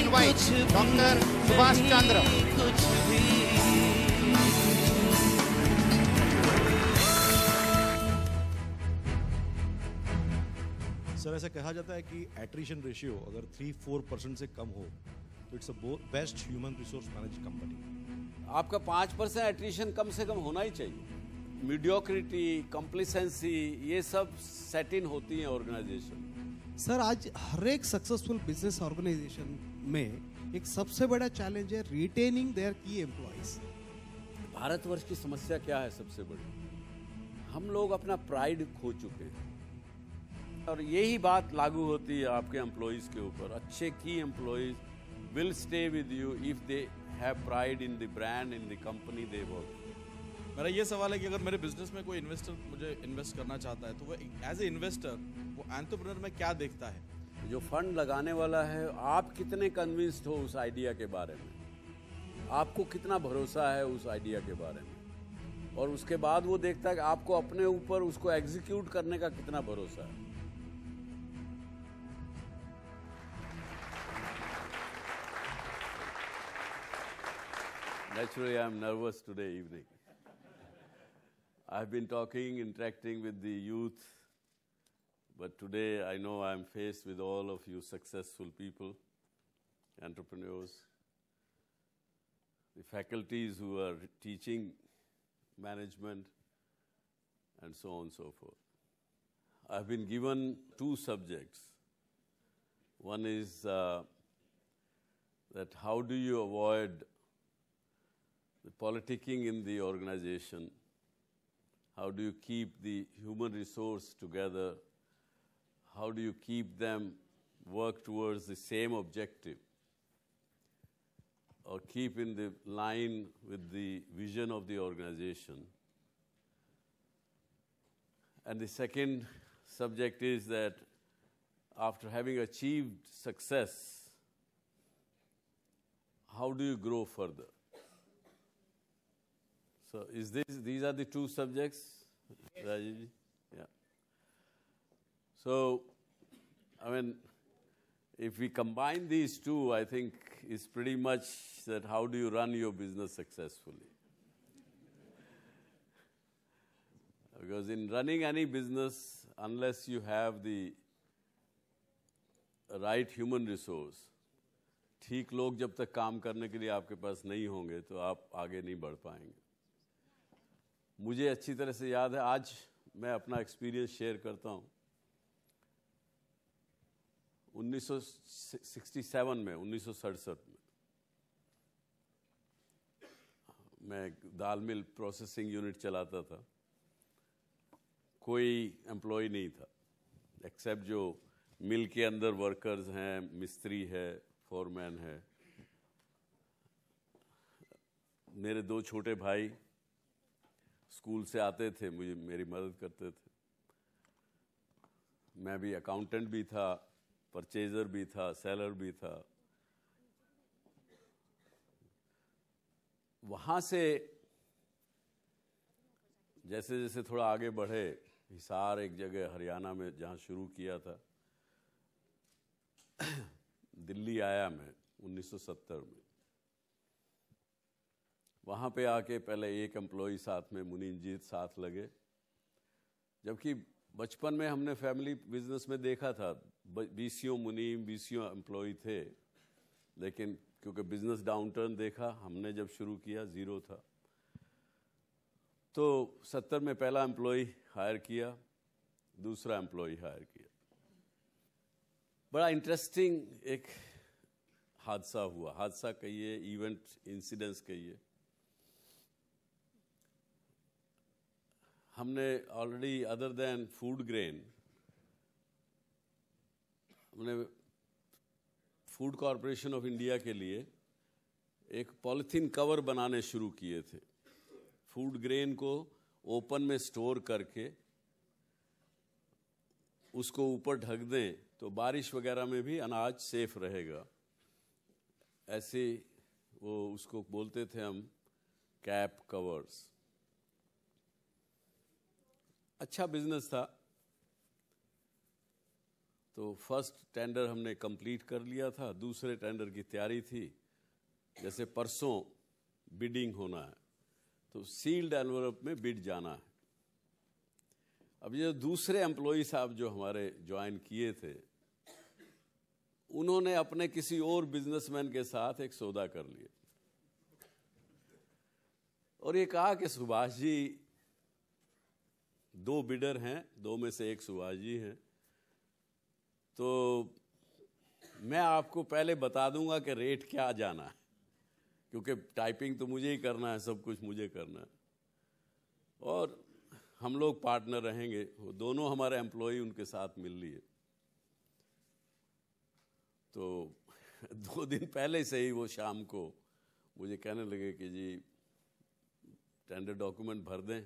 invite Dr. Subhash Chandra. Sir ऐसा कहा जाता है कि एट्रिशन रेशियो अगर 3-4% से कम हो तो it's a best human resource manage company. आपका 5% एट्रिशन कम से कम होना ही चाहिए। मीडियोक्रिटी, कॉम्प्लिसेंसी, ये सब सेट इन होती हैं ऑर्गेनाइजेशन। सर आज हर एक सक्सेसफुल बिजनेस ऑर्गेनाइजेशन में एक सबसे बड़ा चैलेंज है रिटेनिंग देयर की एम्प्लॉइज। भारतवर्ष की समस्या क्या है सबसे बड़ी? हम लोग अपना प्राइड खो चुके हैं और यही बात लागू होती है आपके एम्प्लॉइज के ऊपर। अच्छे की employees will stay with you if they have pride in the brand, in the company they work. मेरा ये सवाल है कि अगर मेरे बिजनेस में कोई इन्वेस्टर मुझे इन्वेस्ट करना चाहता है तो वो एज ए इन्वेस्टर वो एंटरप्रेन्योर में क्या देखता है? जो फंड लगाने वाला है, आप कितने कन्विंस्ड हो उस आइडिया के बारे में, आपको कितना भरोसा है उस आइडिया के बारे में, और उसके बाद वो देखता है कि आपको अपने ऊपर उसको एग्जीक्यूट करने का कितना भरोसा है। Naturally, I am nervous today evening. I've been interacting with the youth, but today I know I am faced with all of you successful people, entrepreneurs, the faculties who are teaching management, and so on and so forth. I've been given 2 subjects. One is that how do you avoid the politicking in the organization? How do you keep the human resource together? How do you keep them work towards the same objective or keep in the line with the vision of the organization? And the second subject is that after having achieved success, how do you grow further? So these are the 2 subjects, Rajeev ji? Yeah. So, I mean, if we combine these 2, I think it's pretty much that how do you run your business successfully? Because in running any business, unless you have the right human resource, ठीक लोग जब तक काम करने के लिए आपके पास नहीं होंगे तो आप आगे नहीं बढ़ पाएंगे। मुझे अच्छी तरह से याद है, आज मैं अपना एक्सपीरियंस शेयर करता हूँ। 1967 में 1967 में मैं दाल मिल प्रोसेसिंग यूनिट चलाता था। कोई एम्प्लॉय नहीं था एक्सेप्ट जो मिल के अंदर वर्कर्स हैं, मिस्त्री है, फोरमैन है। मेरे 2 छोटे भाई स्कूल से आते थे, मेरी मदद करते थे। मैं भी अकाउंटेंट भी था, परचेजर भी था, सेलर भी था। वहाँ से जैसे जैसे थोड़ा आगे बढ़े, हिसार एक जगह हरियाणा में जहाँ शुरू किया था, दिल्ली आया मैं 1970 में। वहाँ पे आके पहले एक एम्प्लॉय साथ में मुनीमजीत साथ लगे, जबकि बचपन में हमने फैमिली बिजनेस में देखा था 20 मुनीम 20 एम्प्लॉय थे, लेकिन क्योंकि बिजनेस डाउनटर्न देखा, हमने जब शुरू किया 0 था। तो 70 में पहला एम्प्लॉय हायर किया, दूसरा एम्प्लॉय हायर किया। बड़ा इंटरेस्टिंग एक हादसा हुआ, हादसा कहिए, इवेंट, इंसिडेंस कहिए। हमने already other than food grain, हमने फूड कॉरपोरेशन ऑफ इंडिया के लिए एक पॉलिथीन कवर बनाने शुरू किए थे। फूड ग्रेन को ओपन में स्टोर करके उसको ऊपर ढक दें तो बारिश वगैरह में भी अनाज सेफ रहेगा। ऐसे वो उसको बोलते थे हम कैप कवर्स। अच्छा बिजनेस था। तो फर्स्ट टेंडर हमने कंप्लीट कर लिया था, दूसरे टेंडर की तैयारी थी। जैसे परसों बिडिंग होना है तो सील्ड एनवलप में बिड जाना है। अब ये दूसरे एम्प्लॉई साहब जो हमारे ज्वाइन किए थे, उन्होंने अपने किसी और बिजनेसमैन के साथ एक सौदा कर लिया और ये कहा कि सुभाष जी, 2 बिडर हैं, 2 में से एक सुभाष जी हैं, तो मैं आपको पहले बता दूंगा कि रेट क्या जाना है, क्योंकि टाइपिंग तो मुझे ही करना है, सब कुछ मुझे करना है और हम लोग पार्टनर रहेंगे। वो दोनों हमारे एम्प्लॉय उनके साथ मिल लिए। तो 2 दिन पहले से ही वो शाम को मुझे कहने लगे कि जी टेंडर डॉक्यूमेंट भर दें।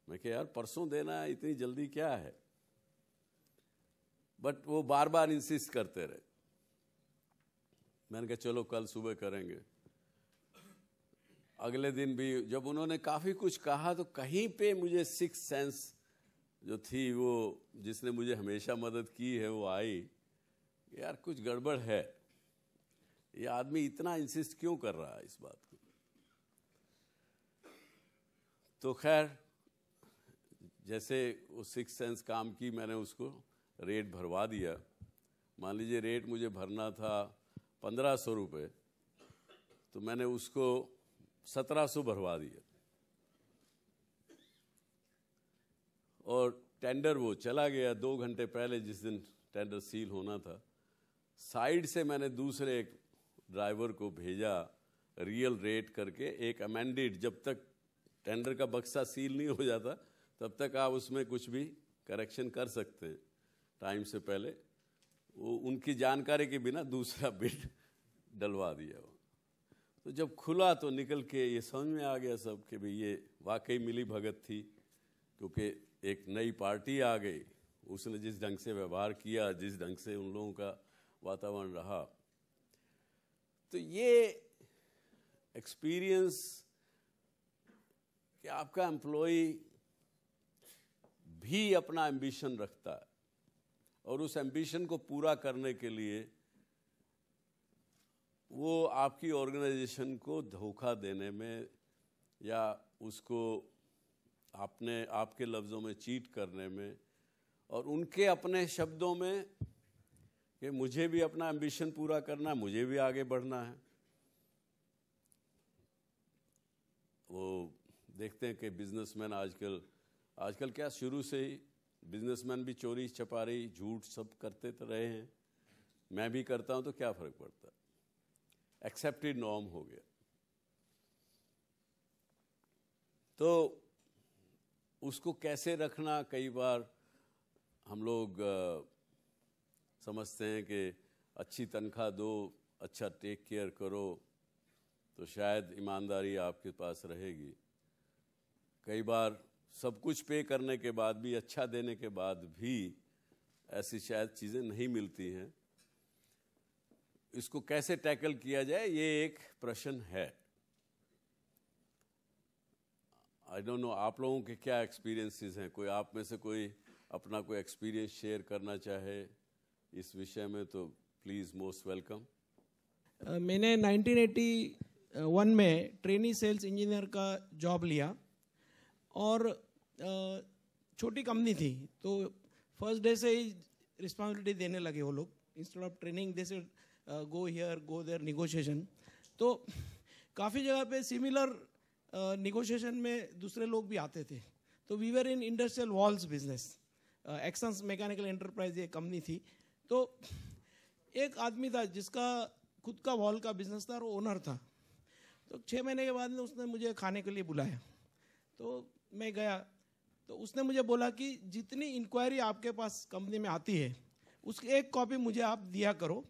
मैं कहा यार परसों देना है, इतनी जल्दी क्या है। बट वो बार बार इंसिस्ट करते रहे। मैंने कहा चलो कल सुबह करेंगे। अगले दिन भी जब उन्होंने काफ़ी कुछ कहा तो कहीं पे मुझे सिक्स सेंस जो थी, वो जिसने मुझे हमेशा मदद की है, वो आई। यार कुछ गड़बड़ है, ये आदमी इतना इंसिस्ट क्यों कर रहा है इस बात को। तो खैर जैसे वो सिक्स सेंस काम की, मैंने उसको रेट भरवा दिया। मान लीजिए रेट मुझे भरना था 1500 रुपये, तो मैंने उसको 1700 भरवा दिया और टेंडर वो चला गया। 2 घंटे पहले जिस दिन टेंडर सील होना था, साइड से मैंने दूसरे एक ड्राइवर को भेजा रियल रेट करके, एक अमेंडेड। जब तक टेंडर का बक्सा सील नहीं हो जाता तब तक आप उसमें कुछ भी करेक्शन कर सकते हैं टाइम से पहले। वो उनकी जानकारी के बिना दूसरा बिड डलवा दिया। तो जब खुला तो निकल के ये समझ में आ गया सब कि भाई ये वाकई मिली भगत थी, क्योंकि एक नई पार्टी आ गई, उसने जिस ढंग से व्यवहार किया, जिस ढंग से उन लोगों का वातावरण रहा, तो ये एक्सपीरियंस कि आपका एम्प्लॉय भी अपना एम्बिशन रखता है और उस एम्बिशन को पूरा करने के लिए वो आपकी ऑर्गेनाइजेशन को धोखा देने में या उसको आपके लफ्ज़ों में चीट करने में और उनके अपने शब्दों में कि मुझे भी अपना एम्बिशन पूरा करना है, मुझे भी आगे बढ़ना है। वो देखते हैं कि बिजनेसमैन आजकल क्या, शुरू से ही बिजनेसमैन भी चोरी चपारी झूठ सब करते तो रहे हैं। मैं भी करता हूं तो क्या फ़र्क पड़ता है, एक्सेप्टेड नॉर्म हो गया। तो उसको कैसे रखना, कई बार हम लोग समझते हैं कि अच्छी तनख्वाह दो, अच्छा टेक केयर करो तो शायद ईमानदारी आपके पास रहेगी। कई बार सब कुछ पे करने के बाद भी, अच्छा देने के बाद भी ऐसी शायद चीज़ें नहीं मिलती हैं। इसको कैसे टैकल किया जाए, ये एक प्रश्न है। आई डोंट नो आप लोगों के क्या एक्सपीरियंसेस हैं। कोई आप में से कोई अपना कोई एक्सपीरियंस शेयर करना चाहे इस विषय में तो प्लीज़ मोस्ट वेलकम। मैंने 1981 में ट्रेनी सेल्स इंजीनियर का जॉब लिया और छोटी कंपनी थी, तो फर्स्ट डे से ही रिस्पॉन्सिबिलिटी देने लगे वो लोग। Instead of training they say go here go there negotiation. तो काफ़ी जगह पे सिमिलर निगोशिएशन में दूसरे लोग भी आते थे। तो we were in industrial valves business, axons mechanical enterprise ये कंपनी थी। तो एक आदमी था जिसका खुद का वॉल का बिजनेस था और ओनर था। तो 6 महीने के बाद में उसने मुझे खाने के लिए बुलाया, तो मैं गया। तो उसने मुझे बोला कि जितनी इंक्वायरी आपके पास कंपनी में आती है उसकी एक कॉपी मुझे आप दिया करो,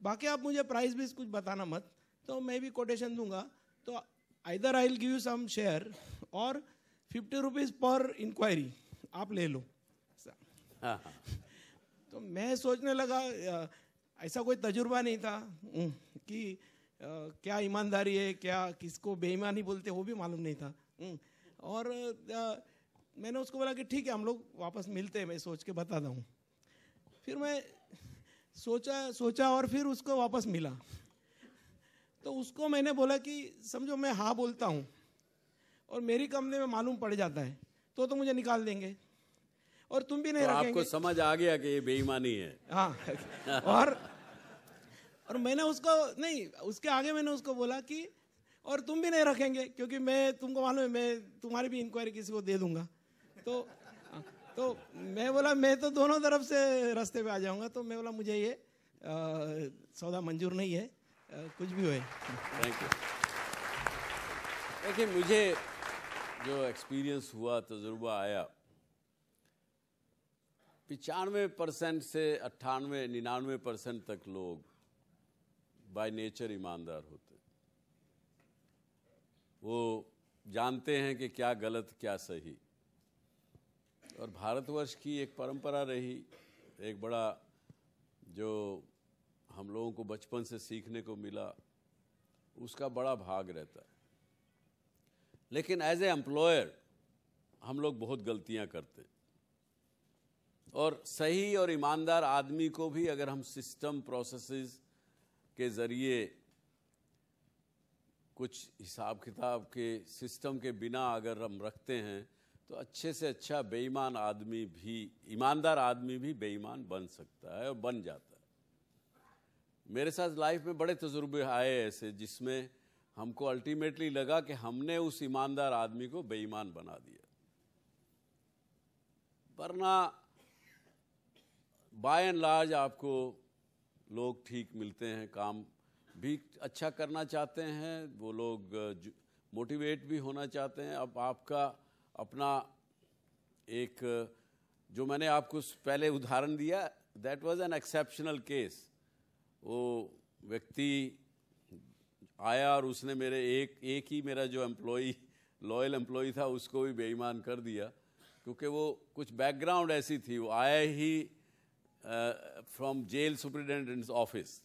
बाकी आप मुझे प्राइस भी कुछ बताना मत, तो मैं भी कोटेशन दूंगा। तो either I will give you some share और 50 रुपीज़ पर इंक्वायरी आप ले लो। तो मैं सोचने लगा, ऐसा कोई तजुर्बा नहीं था कि क्या ईमानदारी है, क्या किसको बेईमानी बोलते वो भी मालूम नहीं था। और मैंने उसको बोला कि ठीक है हम लोग वापस मिलते हैं, मैं सोच के बताता हूँ। फिर मैं सोचा और फिर उसको वापस मिला। तो उसको मैंने बोला कि समझो मैं हाँ बोलता हूँ और मेरी कंपनी में मालूम पड़ जाता है तो मुझे निकाल देंगे और तुम भी नहीं तो रखेंगे। आपको समझ आ गया कि ये बेईमानी है। हाँ और मैंने उसको नहीं, उसके आगे मैंने उसको बोला कि और तुम भी नहीं रखेंगे क्योंकि मैं, तुमको मालूम है मैं तुम्हारी भी इंक्वायरी किसी को दे दूंगा। तो मैं बोला मैं तो दोनों तरफ से रास्ते पे आ जाऊंगा। तो मैं बोला मुझे ये सौदा मंजूर नहीं है, कुछ भी होए। Thank you. देखिए, मुझे जो एक्सपीरियंस हुआ, तजुर्बा आया, 95% से 98-99% तक लोग बाय नेचर ईमानदार होते। वो जानते हैं कि क्या गलत क्या सही। और भारतवर्ष की एक परंपरा रही, एक बड़ा जो हम लोगों को बचपन से सीखने को मिला, उसका बड़ा भाग रहता है। लेकिन एज ए एम्प्लॉयर हम लोग बहुत गलतियां करते। और सही और ईमानदार आदमी को भी अगर हम सिस्टम प्रोसेसेस के ज़रिए कुछ हिसाब किताब के सिस्टम के बिना अगर हम रखते हैं तो अच्छे से अच्छा बेईमान आदमी भी, ईमानदार आदमी भी बेईमान बन सकता है और बन जाता है। मेरे साथ लाइफ में बड़े तजुर्बे आए ऐसे जिसमें हमको अल्टीमेटली लगा कि हमने उस ईमानदार आदमी को बेईमान बना दिया। वरना बाय एंड लार्ज आपको लोग ठीक मिलते हैं, काम भी अच्छा करना चाहते हैं, वो लोग मोटिवेट भी होना चाहते हैं। अब आपका अपना एक, जो मैंने आपको पहले उदाहरण दिया, that was an exceptional case. वो व्यक्ति आया और उसने मेरे एक ही मेरा जो एम्प्लॉई, लॉयल एम्प्लॉई था, उसको भी बेईमान कर दिया, क्योंकि वो कुछ बैकग्राउंड ऐसी थी। वो आया ही फ्रॉम जेल सुपरिटेंडेंट्स ऑफिस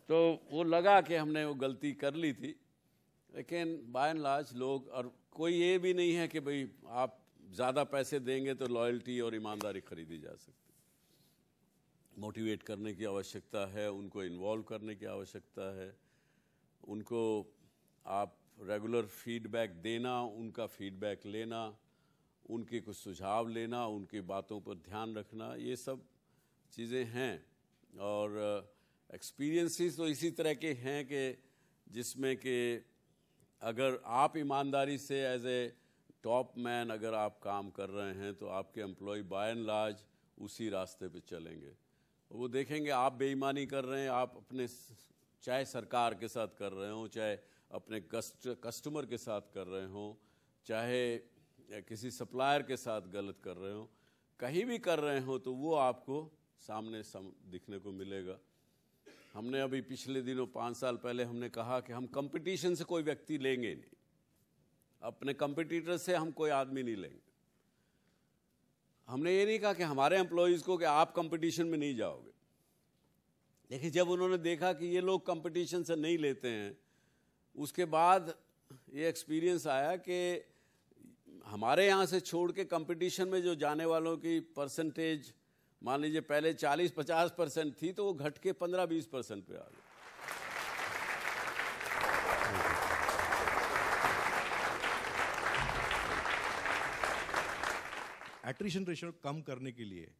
तो वो लगा कि हमने वो गलती कर ली थी। लेकिन बाय एंड लार्ज लोग, और कोई ये भी नहीं है कि भाई आप ज़्यादा पैसे देंगे तो लॉयल्टी और ईमानदारी खरीदी जा सकती। मोटिवेट करने की आवश्यकता है, उनको इन्वॉल्व करने की आवश्यकता है, उनको आप रेगुलर फीडबैक देना, उनका फीडबैक लेना, उनके कुछ सुझाव लेना, उनकी बातों पर ध्यान रखना, ये सब चीज़ें हैं। और एक्सपीरियंसेस तो इसी तरह के हैं कि जिसमें कि अगर आप ईमानदारी से एज ए टॉप मैन अगर आप काम कर रहे हैं तो आपके एम्प्लॉय बाय एंड लार्ज उसी रास्ते पे चलेंगे। वो देखेंगे आप बेईमानी कर रहे हैं, आप अपने, चाहे सरकार के साथ कर रहे हो, चाहे अपने कस्टमर के साथ कर रहे हो, चाहे किसी सप्लायर के साथ गलत कर रहे हो, कहीं भी कर रहे हो, तो वो आपको सामने दिखने को मिलेगा। हमने अभी पिछले दिनों 5 साल पहले हमने कहा कि हम कंपटीशन से कोई व्यक्ति लेंगे नहीं, अपने कंपटीटर से हम कोई आदमी नहीं लेंगे। हमने ये नहीं कहा कि हमारे एम्प्लॉयज़ को कि आप कंपटीशन में नहीं जाओगे। लेकिन जब उन्होंने देखा कि ये लोग कंपटीशन से नहीं लेते हैं, उसके बाद ये एक्सपीरियंस आया कि हमारे यहाँ से छोड़ के कंपटीशन में जो जाने वालों की परसेंटेज, मान लीजिए पहले 40-50% थी, तो वो घट के 15-20% पे आ गई। एट्रिशन रेशियो कम करने के लिए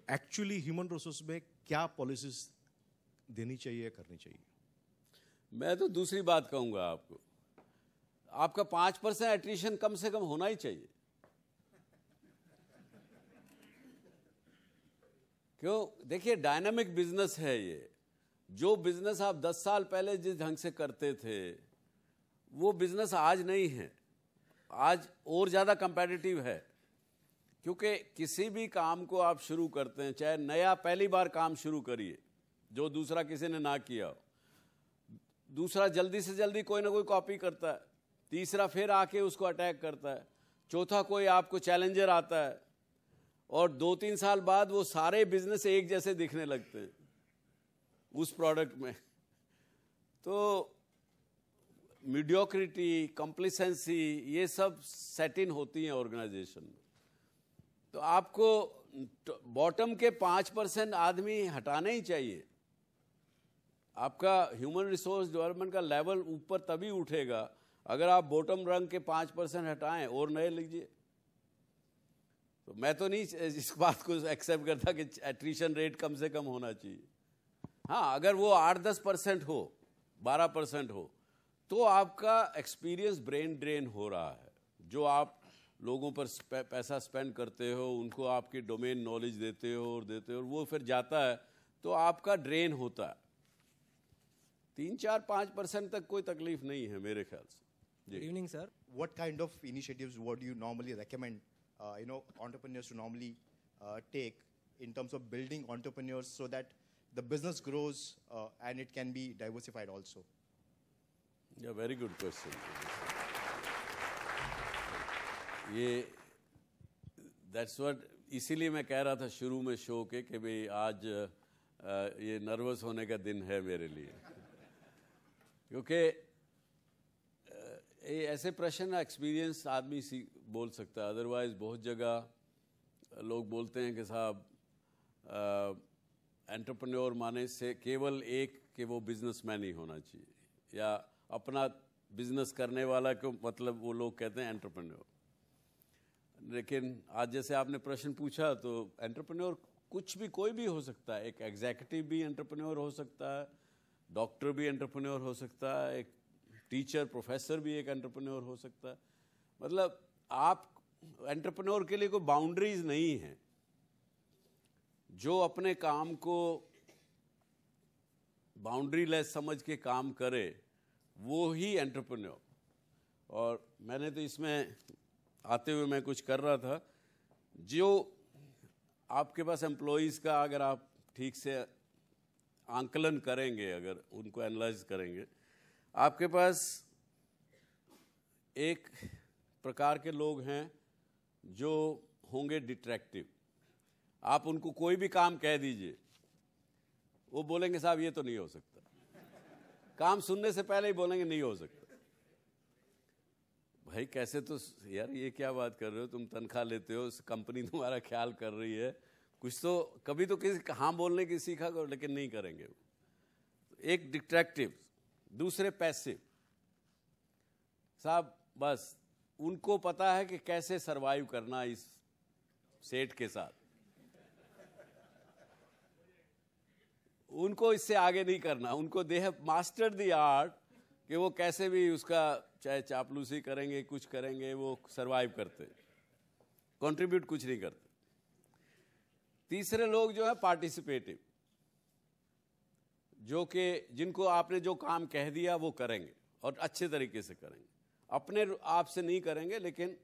एक्चुअली ह्यूमन रिसोर्स में क्या पॉलिसीज देनी चाहिए, करनी चाहिए? मैं तो दूसरी बात कहूंगा आपको, आपका 5% एट्रिशन कम से कम होना ही चाहिए। क्यों? देखिए, डायनामिक बिजनेस है ये। जो बिजनेस आप 10 साल पहले जिस ढंग से करते थे, वो बिजनेस आज नहीं है। आज और ज़्यादा कंपेटिटिव है, क्योंकि किसी भी काम को आप शुरू करते हैं, चाहे नया पहली बार काम शुरू करिए जो दूसरा किसी ने ना किया हो, दूसरा जल्दी से जल्दी कोई ना कोई कॉपी करता है, तीसरा फिर आके उसको अटैक करता है, चौथा कोई आपको चैलेंजर आता है, और 2-3 साल बाद वो सारे बिजनेस एक जैसे दिखने लगते हैं उस प्रोडक्ट में। तो मीडियोक्रिटी, कॉम्प्लिसेंसी, ये सब सेट इन होती हैं ऑर्गेनाइजेशन में। तो आपको बॉटम के 5% आदमी हटाने ही चाहिए। आपका ह्यूमन रिसोर्स डेवलपमेंट का लेवल ऊपर तभी उठेगा अगर आप बॉटम रंग के 5% हटाएं और नए लीजिए। तो मैं तो नहीं इस बात को एक्सेप्ट करता कि एट्रिशन रेट कम से कम होना चाहिए। हाँ, अगर वो 8-10% हो, 12% हो, तो आपका एक्सपीरियंस ब्रेन ड्रेन हो रहा है। जो आप लोगों पर पैसा स्पेंड करते हो, उनको आपकी डोमेन नॉलेज देते हो और वो फिर जाता है तो आपका ड्रेन होता है। 3-4-5% तक कोई तकलीफ नहीं है मेरे ख्याल से। Good evening, sir. What kind of initiatives would you normally recommend, entrepreneurs to normally take in terms of building entrepreneurs so that the business grows and it can be diversified also? Yeah, very good question. That's what, इसीलिए मैं कह रहा था शुरू में show के कि भाई आज ये नर्वस होने का दिन है मेरे लिए, क्योंकि ऐसे प्रश्न एक्सपीरियंस आदमी बोल सकता है। अदरवाइज बहुत जगह लोग बोलते हैं कि साहब एंटरप्रेन्योर माने से केवल एक कि वो बिजनेसमैन ही होना चाहिए या अपना बिजनेस करने वाला को मतलब वो लोग कहते हैं एंटरप्रेन्योर। लेकिन आज जैसे आपने प्रश्न पूछा तो एंटरप्रेन्योर कुछ भी कोई भी हो सकता है। एक एग्जीक्यूटिव भी एंटरप्रेन्योर हो सकता है, डॉक्टर भी एंटरप्रेन्योर हो सकता है, एक टीचर प्रोफेसर भी एक एंटरप्रेन्योर हो सकता है। मतलब आप एंटरप्रेन्योर के लिए कोई बाउंड्रीज नहीं है। जो अपने काम को बाउंड्री लेस समझ के काम करे वो ही एंटरप्रेन्योर। और मैंने तो इसमें आते हुए मैं कुछ कर रहा था, जो आपके पास एम्प्लॉयज़ का अगर आप ठीक से आंकलन करेंगे, अगर उनको एनालाइज करेंगे, आपके पास एक प्रकार के लोग हैं जो होंगे डिट्रैक्टिव। आप उनको कोई भी काम कह दीजिए, वो बोलेंगे साहब ये तो नहीं हो सकता। काम सुनने से पहले ही बोलेंगे नहीं हो सकता। भाई कैसे, तो यार ये क्या बात कर रहे हो, तुम तनख्वाह लेते हो, कंपनी तुम्हारा ख्याल कर रही है, कुछ तो कभी तो किसी हाँ बोलने की सीखा करो, लेकिन नहीं करेंगे। एक डिट्रैक्टिव, दूसरे पैसिव। साहब बस उनको पता है कि कैसे सरवाइव करना इस सेठ के साथ, उनको इससे आगे नहीं करना। उनको they have mastered the art कि वो कैसे भी उसका चाहे चापलूसी करेंगे, कुछ करेंगे, वो सरवाइव करते, कंट्रीब्यूट कुछ नहीं करते। तीसरे लोग जो है पार्टिसिपेटिव, जो कि जिनको आपने जो काम कह दिया वो करेंगे और अच्छे तरीके से करेंगे। अपने आप से नहीं करेंगे, लेकिन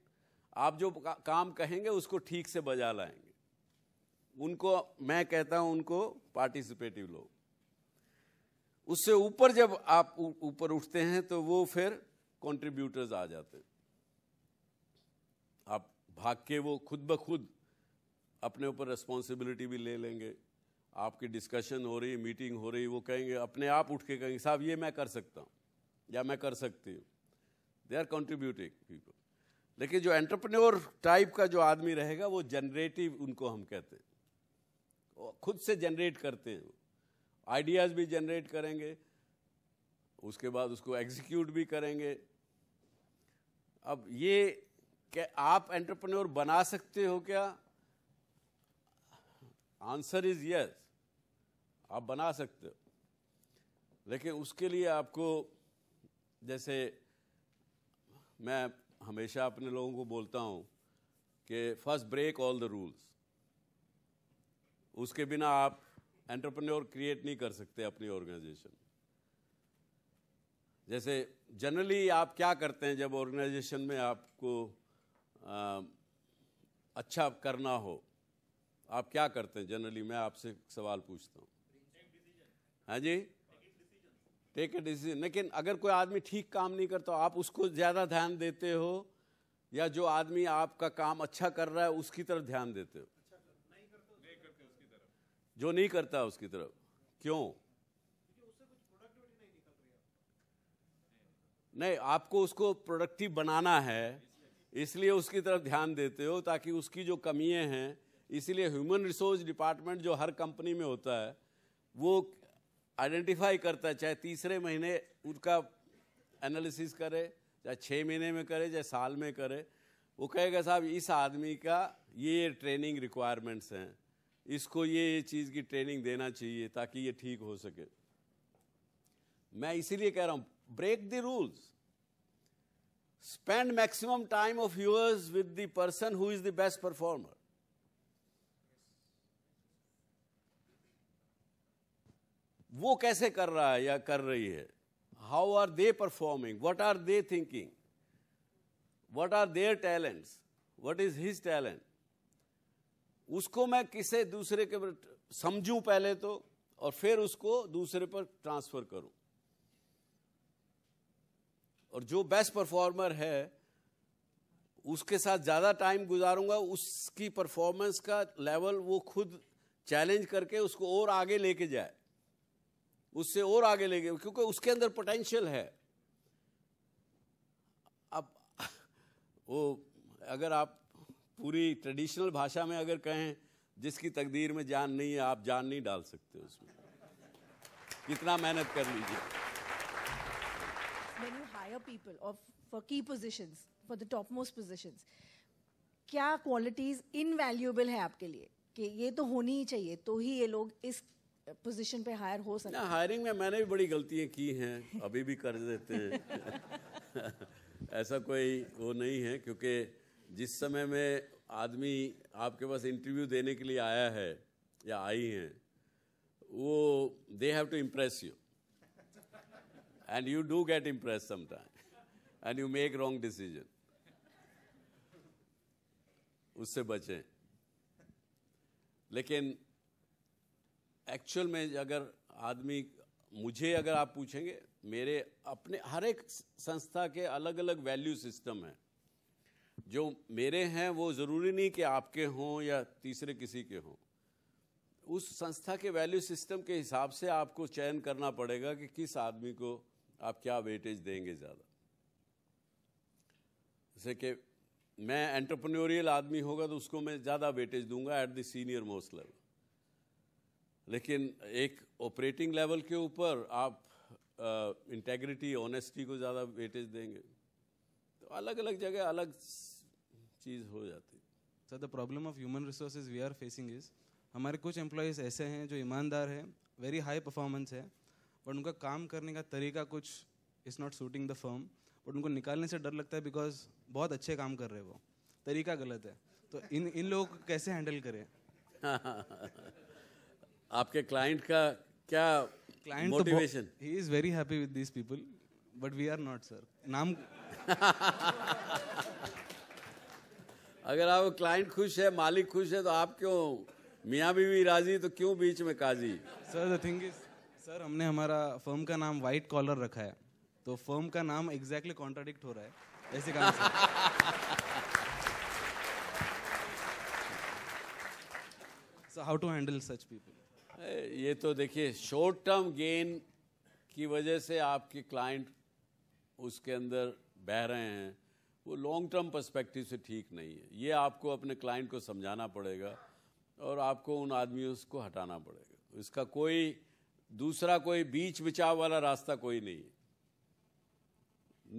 आप जो काम कहेंगे उसको ठीक से बजा लाएंगे। उनको मैं कहता हूं उनको पार्टिसिपेटिव लोग। उससे ऊपर जब आप ऊपर उठते हैं तो वो फिर कंट्रीब्यूटर्स आ जाते हैं। आप भाग के वो खुद ब खुद अपने ऊपर रिस्पॉन्सिबिलिटी भी ले लेंगे। आपकी डिस्कशन हो रही, मीटिंग हो रही, वो कहेंगे अपने आप उठ के कहेंगे साहब ये मैं कर सकता हूँ या मैं कर सकती हूँ। They are contributing people. लेकिन जो एंटरप्रेन्योर टाइप का जो आदमी रहेगा वो जनरेटिव, उनको हम कहते हैं, खुद से जनरेट करते हैं। आइडियाज़ भी जनरेट करेंगे, उसके बाद उसको एग्जीक्यूट भी करेंगे। अब ये क्या आप एंटरप्रेन्योर बना सकते हो क्या? आंसर इज यस, आप बना सकते हो। लेकिन उसके लिए आपको, जैसे मैं हमेशा अपने लोगों को बोलता हूं कि first break all the rules. उसके बिना आप एंटरप्रेन्योर क्रिएट नहीं कर सकते अपनी ऑर्गेनाइजेशन। जैसे जनरली आप क्या करते हैं जब ऑर्गेनाइजेशन में आपको अच्छा करना हो, आप क्या करते हैं जनरली? मैं आपसे सवाल पूछता हूँ। हाँ जी, टेक ए डिसीजन। लेकिन अगर कोई आदमी ठीक काम नहीं करता, आप उसको ज़्यादा ध्यान देते हो या जो आदमी आपका काम अच्छा कर रहा है उसकी तरफ ध्यान देते हो? जो नहीं करता उसकी तरफ। क्यों? नहीं, आपको उसको प्रोडक्टिव बनाना है, इसलिए उसकी तरफ ध्यान देते हो ताकि उसकी जो कमियां हैं इसीलिए ह्यूमन रिसोर्स डिपार्टमेंट जो हर कंपनी में होता है वो आइडेंटिफाई करता है, चाहे तीसरे महीने उनका एनालिसिस करे, चाहे 6 महीने में करे, चाहे साल में करे, वो कहेगा साहब इस आदमी का ये ट्रेनिंग रिक्वायरमेंट्स हैं, इसको ये चीज़ की ट्रेनिंग देना चाहिए ताकि ये ठीक हो सके। मैं इसीलिए कह रहा हूँ break the rules, spend maximum time of yours with the person who is the best performer. वो कैसे कर रहा है या कर रही है, how are they performing, what are they thinking, what are their talents, what is his talent, उसको मैं किसे दूसरे के समझूं पहले तो, और फिर उसको दूसरे पर ट्रांसफर करूं। और जो बेस्ट परफॉर्मर है उसके साथ ज़्यादा टाइम गुजारूंगा, उसकी परफॉर्मेंस का लेवल वो खुद चैलेंज करके उसको और आगे लेके जाए, उससे और आगे लेके, क्योंकि उसके अंदर पोटेंशियल है। अब वो अगर आप पूरी ट्रेडिशनल भाषा में अगर कहें, जिसकी तकदीर में जान नहीं है आप जान नहीं डाल सकते उसमें, कितना मेहनत कर लीजिए। When you hire people for key positions, for the topmost positions, क्या qualities invaluable है आपके लिए कि ये तो होनी ही चाहिए तो ही ये लोग इस पोजीशन पे हायर हो सकते हैं? हायरिंग में मैंने भी बड़ी गलतियां की हैं, अभी भी कर देते हैं ऐसा कोई वो नहीं है, क्योंकि जिस समय में आदमी आपके पास इंटरव्यू देने के लिए आया है या आई हैं, वो they have to impress you and you do get impressed sometimes and you make wrong decision, उससे बचें। लेकिन एक्चुअल में अगर आदमी, मुझे अगर आप पूछेंगे, मेरे अपने हर एक संस्था के अलग अलग वैल्यू सिस्टम हैं, जो मेरे हैं वो ज़रूरी नहीं कि आपके हों या तीसरे किसी के हों। उस संस्था के वैल्यू सिस्टम के हिसाब से आपको चयन करना पड़ेगा कि किस आदमी को आप क्या वेटेज देंगे ज़्यादा। जैसे कि मैं एंटरप्रेन्योरियल आदमी होगा तो उसको मैं ज़्यादा वेटेज दूंगा at the senior most level, लेकिन एक ऑपरेटिंग लेवल के ऊपर आप इंटेग्रिटी, ऑनेस्टी को ज़्यादा वेटेज देंगे। तो अलग अलग जगह अलग चीज़ हो जाती है। Sir, the problem of human resources we are facing is, हमारे कुछ एम्प्लॉयज़ ऐसे हैं जो ईमानदार हैं, वेरी हाई परफॉर्मेंस है, बट उनका काम करने का तरीका कुछ is not suiting the firm, but उनको निकालने से डर लगता है बिकॉज बहुत अच्छे काम कर रहे हैं, वो तरीका गलत है। तो इन लोगों को कैसे हैंडल करें? आपके क्लाइंट का क्या motivation? He is very happy with these people, but we are not sir. नाम अगर आप क्लाइंट खुश है, मालिक खुश है, तो आप क्यों, मियाँ बीवी राजी तो क्यों बीच में काजी? Sir the thing is, sir हमने हमारा फर्म का नाम वाइट कॉलर रखा है, तो फर्म का नाम एग्जैक्टली कॉन्ट्राडिक्ट हो रहा है ऐसे काम से। So how to handle such people? ये तो देखिए, शॉर्ट टर्म गेन की वजह से आपके क्लाइंट उसके अंदर बह रहे हैं, वो लॉन्ग टर्म पर्सपेक्टिव से ठीक नहीं है। ये आपको अपने क्लाइंट को समझाना पड़ेगा और आपको उन आदमियों को हटाना पड़ेगा। इसका कोई दूसरा कोई बीच बिचाव वाला रास्ता कोई नहीं है।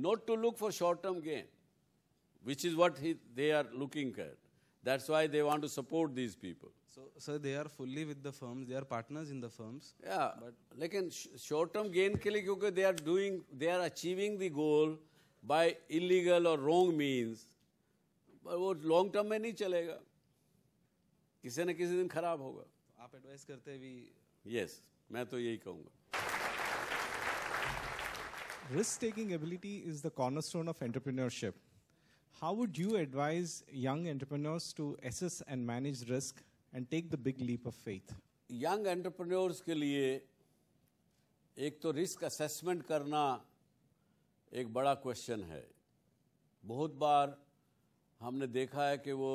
Not to look for short term gain, which is what they are looking at, that's why they want to support these people. So, sir, they are fully with the firms. They are partners in the firms. Yeah, but लेकिन short term gain के लिए, क्योंकि they are achieving the goal by illegal or wrong means, वो long term में नहीं चलेगा, किसी न किसी दिन खराब होगा। आप एडवाइस करते भी? Yes, मैं तो यही कहूँगा। Risk-taking ability is the cornerstone of entrepreneurship. How would you advise young entrepreneurs to assess and manage risk and take the big leap of faith? Young entrepreneurs के लिए एक तो रिस्क असेसमेंट करना एक बड़ा क्वेश्चन है। बहुत बार हमने देखा है कि वो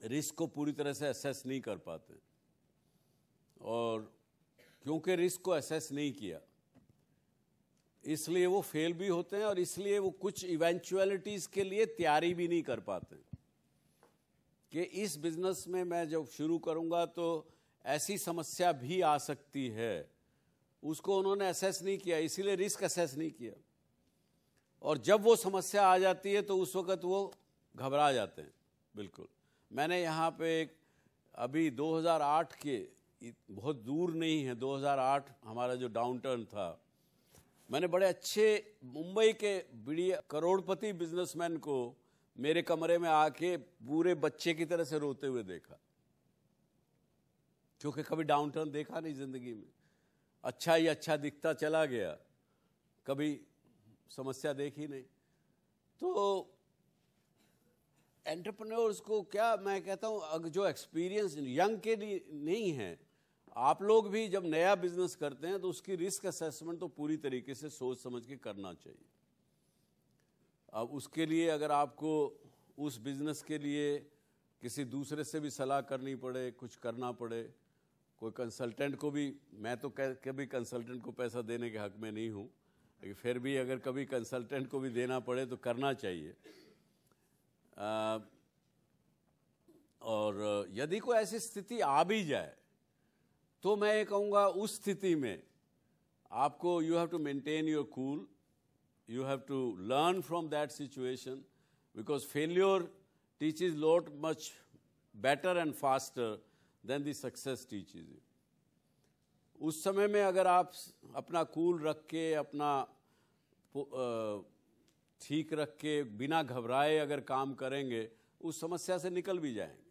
रिस्क को पूरी तरह से असेस नहीं कर पाते, और क्योंकि रिस्क को असेस नहीं किया इसलिए वो फेल भी होते हैं, और इसलिए वो कुछ इवेंचुअलिटीज़ के लिए तैयारी भी नहीं कर पाते। कि इस बिजनेस में मैं जब शुरू करूंगा तो ऐसी समस्या भी आ सकती है, उसको उन्होंने असेस नहीं किया, इसीलिए रिस्क असेस नहीं किया। और जब वो समस्या आ जाती है तो उस वक्त वो घबरा जाते हैं। बिल्कुल, मैंने यहाँ पे अभी 2008 के, बहुत दूर नहीं है, 2008 हमारा जो डाउनटर्न था, मैंने बड़े अच्छे मुंबई के बढ़िया करोड़पति बिजनेसमैन को मेरे कमरे में आके पूरे बच्चे की तरह से रोते हुए देखा, क्योंकि कभी डाउनटर्न देखा नहीं जिंदगी में। अच्छा ही अच्छा दिखता चला गया, कभी समस्या देखी नहीं। तो एंटरप्रेन्योर्स को क्या मैं कहता हूँ, जो एक्सपीरियंस यंग के लिए नहीं है, आप लोग भी जब नया बिजनेस करते हैं तो उसकी रिस्क असेसमेंट तो पूरी तरीके से सोच समझ के करना चाहिए। अब उसके लिए अगर आपको उस बिजनेस के लिए किसी दूसरे से भी सलाह करनी पड़े, कुछ करना पड़े, कोई कंसल्टेंट को भी, मैं तो कभी कंसल्टेंट को पैसा देने के हक में नहीं हूँ, लेकिन फिर भी अगर कभी कंसल्टेंट को भी देना पड़े तो करना चाहिए। और यदि कोई ऐसी स्थिति आ भी जाए तो मैं ये कहूँगा उस स्थिति में आपको you have to maintain your cool, you have to learn from that situation, because failure teaches lot much better and faster than the success teaches you. उस समय में अगर आप अपना कूल रख के, अपना ठीक रख के, बिना घबराए अगर काम करेंगे, उस समस्या से निकल भी जाएंगे।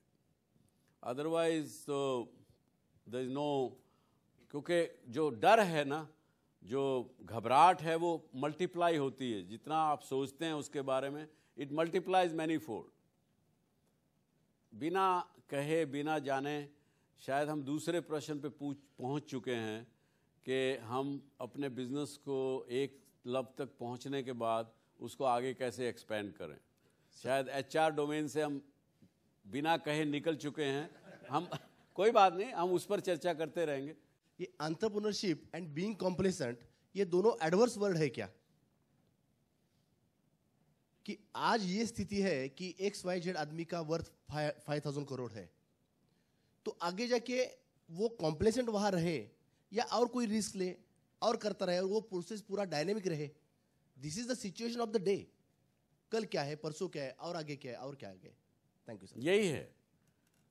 अदरवाइज तो देयर इज नो, क्योंकि जो डर है ना, जो घबराहट है, वो मल्टीप्लाई होती है। जितना आप सोचते हैं उसके बारे में, इट मल्टीप्लाइज मैनी फोल्ड। बिना कहे, बिना जाने, शायद हम दूसरे प्रश्न पे पहुंच चुके हैं कि हम अपने बिजनेस को एक लब तक पहुंचने के बाद उसको आगे कैसे एक्सपेंड करें। शायद एचआर डोमेन से हम बिना कहे निकल चुके हैं। हम कोई बात नहीं, हम उस पर चर्चा करते रहेंगे। ये एंटरप्रेन्योरशिप एंड बीइंग कॉम्प्लेसेंट, ये दोनों एडवर्स वर्ड है क्या? कि आज ये स्थिति है कि XYZ आदमी का वर्थ 5,000 करोड़ है, तो आगे जाके वो कॉम्प्लेसेंट वहां रहे या और कोई रिस्क ले और करता रहे और वो प्रोसेस पूरा डायनेमिक रहे। This is the situation of the day. कल क्या है, परसों क्या है, और आगे क्या है, और क्या आगे। Thank you sir. यही है,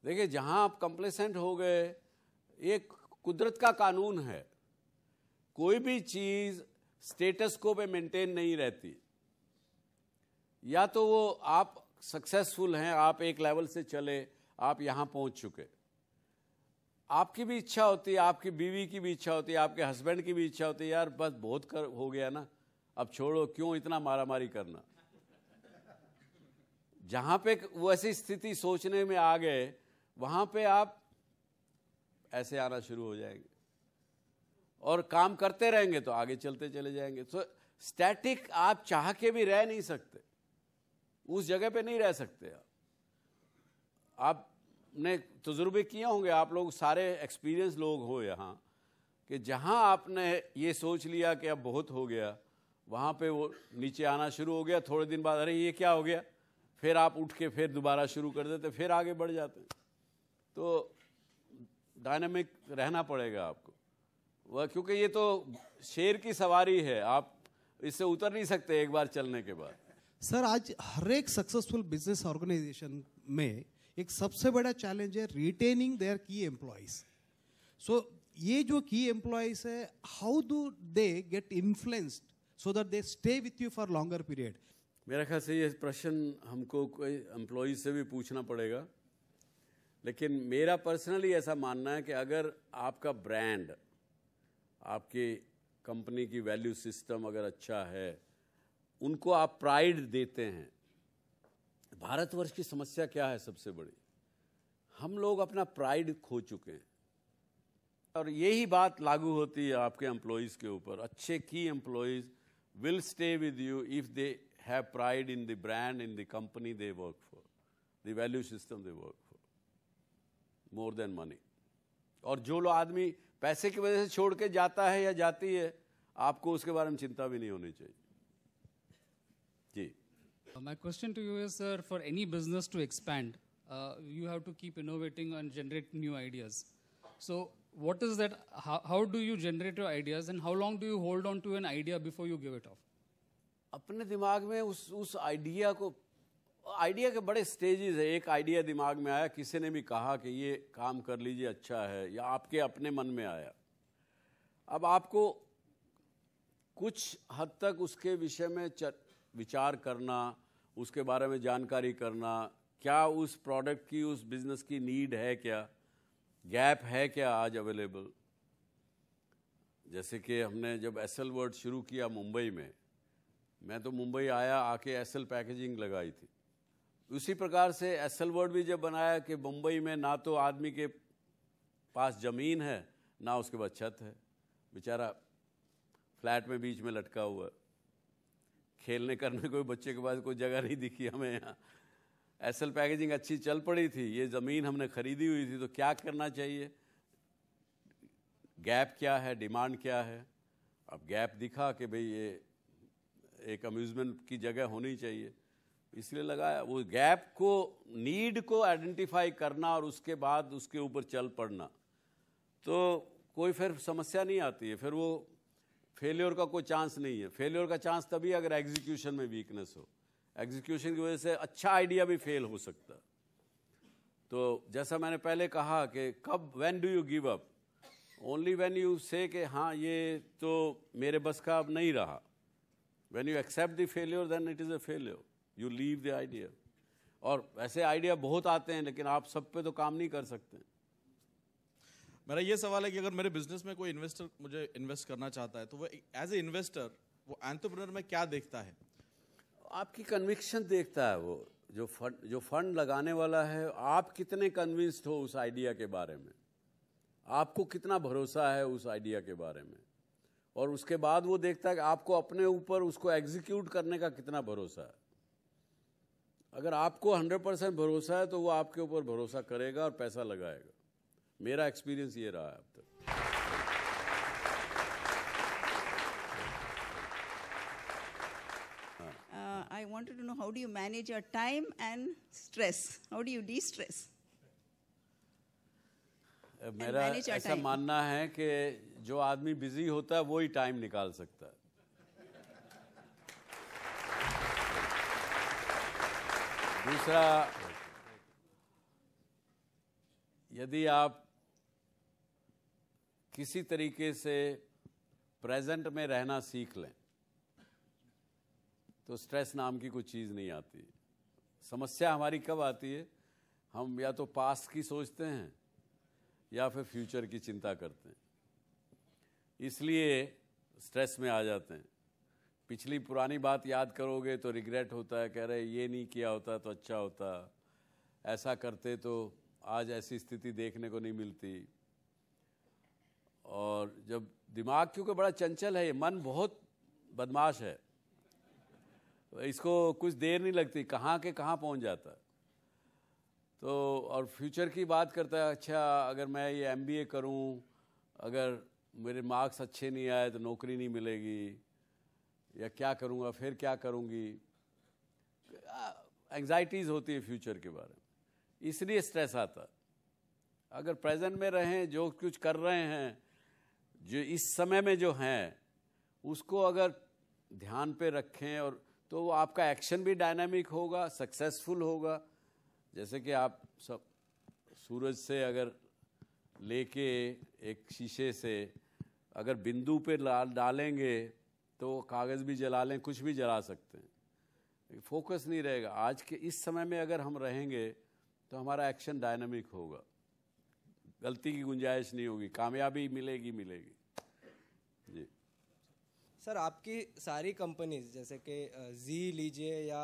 देखिए, जहां आप कॉम्प्लेसेंट हो गए, एक कुदरत का कानून है, कोई भी चीज स्टेटस को पे मेंटेन नहीं रहती। या तो वो आप सक्सेसफुल हैं, आप एक लेवल से चले, आप यहां पहुंच चुके, आपकी भी इच्छा होती है, आपकी बीवी की भी इच्छा होती है, आपके हस्बैंड की भी इच्छा होती है, यार बस बहुत हो गया ना, अब छोड़ो, क्यों इतना मारामारी करना। जहां पे वो ऐसी स्थिति सोचने में आ गए, वहां पे आप ऐसे आना शुरू हो जाएंगे और काम करते रहेंगे तो आगे चलते चले जाएंगे। तो स्टैटिक आप चाह के भी रह नहीं सकते, उस जगह पे नहीं रह सकते। आपने तजुर्बे किए होंगे, आप लोग सारे एक्सपीरियंस लोग हो यहाँ, कि जहाँ आपने ये सोच लिया कि अब बहुत हो गया, वहाँ पे वो नीचे आना शुरू हो गया। थोड़े दिन बाद अरे ये क्या हो गया, फिर आप उठ के फिर दोबारा शुरू कर देते, फिर आगे बढ़ जाते। तो डायनामिक रहना पड़ेगा आपको वह, क्योंकि ये तो शेर की सवारी है, आप इससे उतर नहीं सकते एक बार चलने के बाद। सर, आज हर एक सक्सेसफुल बिजनेस ऑर्गेनाइजेशन में एक सबसे बड़ा चैलेंज है रिटेनिंग देयर की एम्प्लॉइज। सो ये जो की एम्प्लॉइज है, how do they get influenced so that they stay with you for longer period? मेरा ख्याल से ये प्रश्न हमको कोई एम्प्लॉइज से भी पूछना पड़ेगा, लेकिन मेरा पर्सनली ऐसा मानना है कि अगर आपका ब्रांड, आपकी कंपनी की वैल्यू सिस्टम अगर अच्छा है, उनको आप प्राइड देते हैं। भारतवर्ष की समस्या क्या है सबसे बड़ी, हम लोग अपना प्राइड खो चुके हैं, और यही बात लागू होती है आपके एम्प्लॉइज के ऊपर। अच्छे की employees will stay with you if they have pride in the brand, in the company they work for, the value system they work for, more than money. और जो लोग आदमी पैसे की वजह से छोड़ के जाता है या जाती है, आपको उसके बारे में चिंता भी नहीं होनी चाहिए। जी। My question to you is, sir, for any business to expand, you have to keep innovating and generate new ideas. So what is that? How do you generate your ideas, and how long do you hold on to an idea before you give it off? अपने दिमाग में उस idea को, idea के बड़े stages है. एक idea दिमाग में आया, किसी ने भी कहा कि ये काम कर लीजिए अच्छा है, या आपके अपने मन में आया. अब आपको कुछ हद तक उसके विषय में विचार करना, उसके बारे में जानकारी करना, क्या उस प्रोडक्ट की, उस बिजनेस की नीड है, क्या गैप है क्या आज अवेलेबल. जैसे कि हमने जब एसएल वर्ड शुरू किया मुंबई में, मैं तो मुंबई आया, आके एसएल पैकेजिंग लगाई थी. उसी प्रकार से एसएल वर्ड भी जब बनाया कि मुंबई में ना तो आदमी के पास ज़मीन है, ना उसके पास छत है, बेचारा फ्लैट में बीच में लटका हुआ है, खेलने करने कोई बच्चे के पास कोई जगह नहीं दिखी हमें यहाँ. एसएल पैकेजिंग अच्छी चल पड़ी थी, ये ज़मीन हमने ख़रीदी हुई थी, तो क्या करना चाहिए, गैप क्या है, डिमांड क्या है. अब गैप दिखा कि भाई ये एक अम्यूज़मेंट की जगह होनी चाहिए, इसलिए लगाया. वो गैप को, नीड को आइडेंटिफाई करना और उसके बाद उसके ऊपर चल पड़ना, तो कोई फिर समस्या नहीं आती है. फिर वो फेलियर का कोई चांस नहीं है. फेलियर का चांस तभी अगर एग्जीक्यूशन में वीकनेस हो. एग्जीक्यूशन की वजह से अच्छा आइडिया भी फेल हो सकता है. तो जैसा मैंने पहले कहा कि कब, when do you give up, only when you से कि हाँ ये तो मेरे बस का अब नहीं रहा. When you accept the failure then it is a failure, you leave the idea. और ऐसे आइडिया बहुत आते हैं, लेकिन आप सब पे तो काम नहीं कर सकते. मेरा ये सवाल है कि अगर मेरे बिजनेस में कोई इन्वेस्टर मुझे इन्वेस्ट करना चाहता है, तो वो एज ए इन्वेस्टर वो एंटरप्रेन्योर में क्या देखता है? आपकी कन्विक्शन देखता है. वो जो फंड लगाने वाला है, आप कितने कन्विंस्ड हो उस आइडिया के बारे में, आपको कितना भरोसा है उस आइडिया के बारे में. और उसके बाद वो देखता है कि आपको अपने ऊपर उसको एग्जीक्यूट करने का कितना भरोसा है. अगर आपको 100% भरोसा है तो वो आपके ऊपर भरोसा करेगा और पैसा लगाएगा. मेरा एक्सपीरियंस ये रहा है अब तक. I wanted to know, how do you manage your time and stress? How do you de-stress? मेरा ऐसा मानना है कि जो आदमी बिजी होता है वो ही टाइम निकाल सकता है. दूसरा, यदि आप किसी तरीके से प्रेजेंट में रहना सीख लें तो स्ट्रेस नाम की कोई चीज़ नहीं आती. समस्या हमारी कब आती है, हम या तो पास्ट की सोचते हैं या फिर फ्यूचर की चिंता करते हैं, इसलिए स्ट्रेस में आ जाते हैं. पिछली पुरानी बात याद करोगे तो रिग्रेट होता है, कह रहे ये नहीं किया होता तो अच्छा होता, ऐसा करते तो आज ऐसी स्थिति देखने को नहीं मिलती. और जब दिमाग, क्योंकि बड़ा चंचल है, ये मन बहुत बदमाश है, इसको कुछ देर नहीं लगती, कहाँ के कहाँ पहुँच जाता है. तो और फ्यूचर की बात करता है, अच्छा अगर मैं ये MBA करूं, अगर मेरे मार्क्स अच्छे नहीं आए तो नौकरी नहीं मिलेगी, या क्या करूंगा, फिर क्या करूंगी. एंग्जाइटीज़ होती है फ्यूचर के बारे में, इसलिए स्ट्रेस आता है. अगर प्रेजेंट में रहें, जो कुछ कर रहे हैं, जो इस समय में जो हैं, उसको अगर ध्यान पे रखें, और तो आपका एक्शन भी डायनामिक होगा, सक्सेसफुल होगा. जैसे कि आप सब सूरज से अगर लेके एक शीशे से अगर बिंदु पे डालेंगे तो कागज़ भी जला लें, कुछ भी जला सकते हैं, फोकस नहीं रहेगा. आज के इस समय में अगर हम रहेंगे तो हमारा एक्शन डायनामिक होगा, गलती की गुंजाइश नहीं होगी, कामयाबी मिलेगी. जी सर, आपकी सारी कंपनीज जैसे कि जी लीजिए या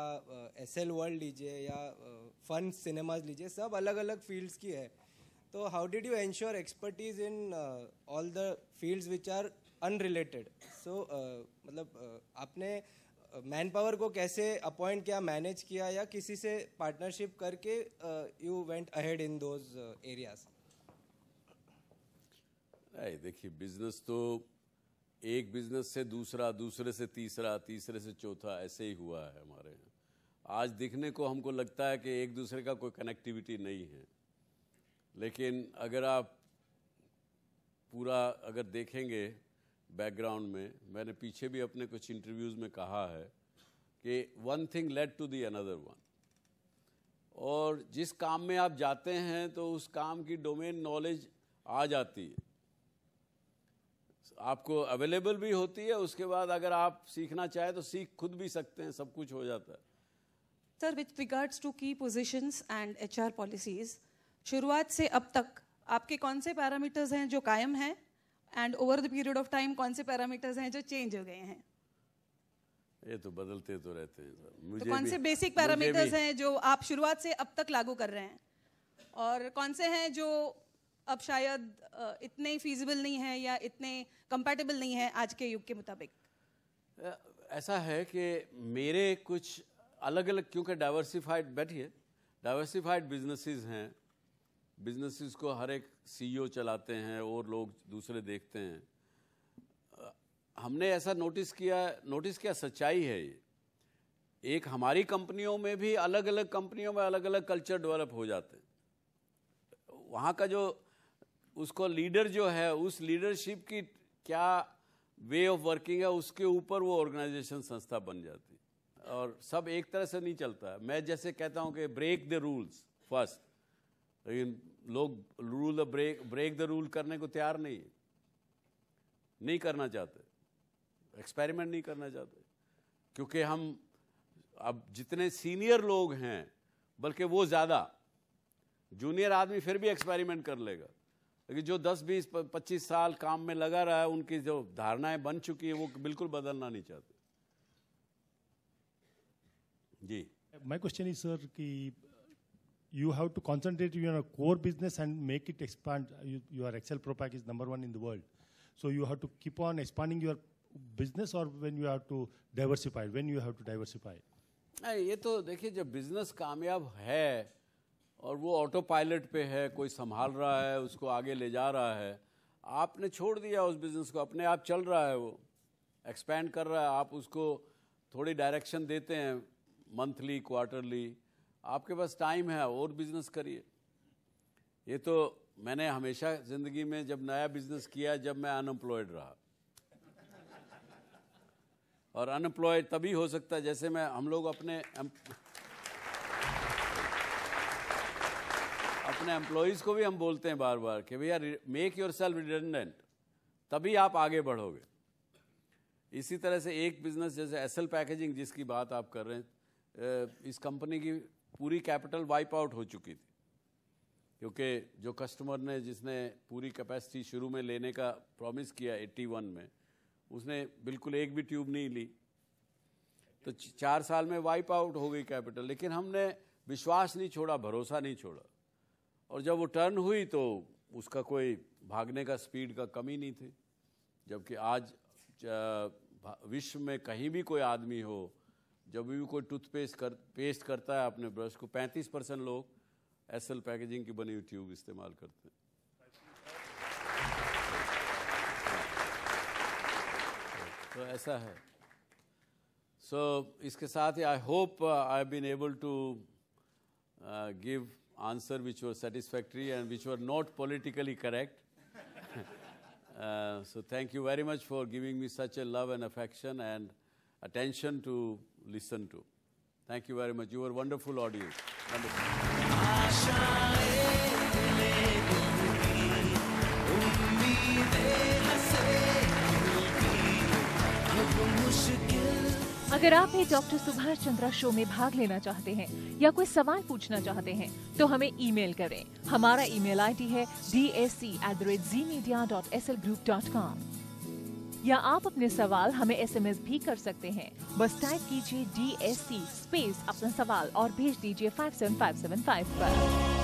एसएल वर्ल्ड लीजिए या फन सिनेमाज लीजिए, सब अलग अलग फील्ड्स की है. तो how did you ensure expertise in all the fields which are unrelated? So मतलब आपने मैन पावर को कैसे अपॉइंट किया, मैनेज किया, या किसी से पार्टनरशिप करके you went ahead in those areas? देखिए, बिजनेस तो एक बिजनेस से दूसरा, दूसरे से तीसरा, तीसरे से चौथा, ऐसे ही हुआ है हमारे यहाँ. आज दिखने को हमको लगता है कि एक दूसरे का कोई कनेक्टिविटी नहीं है, लेकिन अगर आप पूरा अगर देखेंगे बैकग्राउंड में, मैंने पीछे भी अपने कुछ इंटरव्यूज़ में कहा है कि one thing led to the another one, और जिस काम में आप जाते हैं तो उस काम की डोमेन नॉलेज आ जाती है, आपको अवेलेबल भी होती है, उसके बाद अगर आप सीखना चाहे तो सीख खुद भी सकते हैं, सब कुछ हो जाता है। सर, विथ रिगार्ड्स टू की पोजीशंस एंड एचआर पॉलिसीज, शुरुआत से अब तक आपके कौन से पैरामीटर्स हैं जो कायम हैं, and over the period of time कौन से पैरामीटर्स हैं जो चेंज हो गए हैं? ये तो बदलते तो रहते हैं सर। मुझे तो कौन से बेसिक पैरामीटर्स हैं जो आप शुरुआत से अब तक लागू कर रहे हैं, और कौन से हैं जो अब शायद इतने फीजिबल नहीं है या इतने कंपैटिबल नहीं है आज के युग के मुताबिक? ऐसा है कि मेरे कुछ अलग अलग, क्योंकि डाइवर्सिफाइड बिजनेसेस हैं, बिजनेसेस को हर एक सीईओ चलाते हैं और लोग दूसरे देखते हैं। हमने ऐसा नोटिस किया सच्चाई है ये। एक हमारी कंपनियों में भी अलग अलग कंपनियों में अलग अलग कल्चर डेवलप हो जाते हैं। वहाँ का जो उसको लीडर जो है, उस लीडरशिप की क्या वे ऑफ वर्किंग है, उसके ऊपर वो ऑर्गेनाइजेशन संस्था बन जाती है, और सब एक तरह से नहीं चलता है। मैं जैसे कहता हूँ कि ब्रेक द रूल्स फर्स्ट, लेकिन लोग ब्रेक द रूल करने को तैयार नहीं करना चाहते, एक्सपेरिमेंट नहीं करना चाहते, क्योंकि हम अब जितने सीनियर लोग हैं, बल्कि वो ज़्यादा, जूनियर आदमी फिर भी एक्सपेरिमेंट कर लेगा, लेकिन जो 10, 20, 25 साल काम में लगा रहा है, उनकी जो धारणाएं बन चुकी है वो बिल्कुल बदलना नहीं चाहते। जी, माय क्वेश्चन इज सर कि you have to concentrate on a core business and make it expand. Your Excel Pro Pack is number 1 in the world. So you have to keep on expanding your business, or when you have to diversify, when you have to diversify? ये तो देखिए, जब business कामयाब है और वो auto pilot पे है, कोई संभाल रहा है, उसको आगे ले जा रहा है, आपने छोड़ दिया उस बिजनेस को, अपने आप चल रहा है, वो एक्सपैंड कर रहा है, आप उसको थोड़ी डायरेक्शन देते हैं मंथली, क्वार्टरली, आपके पास टाइम है और बिजनेस करिए। ये तो मैंने हमेशा ज़िंदगी में जब नया बिजनेस किया, जब मैं अनएम्प्लॉयड रहा, और अनएम्प्लॉयड तभी हो सकता है, जैसे हम लोग अपने एम्प्लॉयज़ को भी हम बोलते हैं बार बार कि भैया मेक योर सेल्फ रिडंडेंट, तभी आप आगे बढ़ोगे। इसी तरह से एक बिजनेस जैसे एसएल पैकेजिंग जिसकी बात आप कर रहे हैं, इस कंपनी की पूरी कैपिटल वाइप आउट हो चुकी थी, क्योंकि जो कस्टमर ने, जिसने पूरी कैपेसिटी शुरू में लेने का प्रॉमिस किया 81 में, उसने बिल्कुल एक भी ट्यूब नहीं ली, तो 4 साल में वाइप आउट हो गई कैपिटल। लेकिन हमने विश्वास नहीं छोड़ा, भरोसा नहीं छोड़ा, और जब वो टर्न हुई तो उसका कोई भागने का स्पीड का कमी नहीं थी। जबकि आज विश्व में कहीं भी कोई आदमी हो, जब भी कोई पेस्ट करता है अपने ब्रश को, 35% लोग एसएल पैकेजिंग की बनी हुई ट्यूब इस्तेमाल करते हैं। तो ऐसा है। सो इसके साथ ही I hope I have been able to give answer which were satisfactory and which were not politically correct. So thank you very much for giving me such a love and affection and attention to listen to. Thank you very much. You were a wonderful audience. अगर आप भी doctor Subhash Chandra show में भाग लेना चाहते हैं या कोई सवाल पूछना चाहते हैं तो हमें ईमेल करें। हमारा ईमेल आईडी है dsc@zmedia.slgroup.com, या आप अपने सवाल हमें SMS भी कर सकते हैं। बस टाइप कीजिए DSC स्पेस अपना सवाल और भेज दीजिए 57575 पर।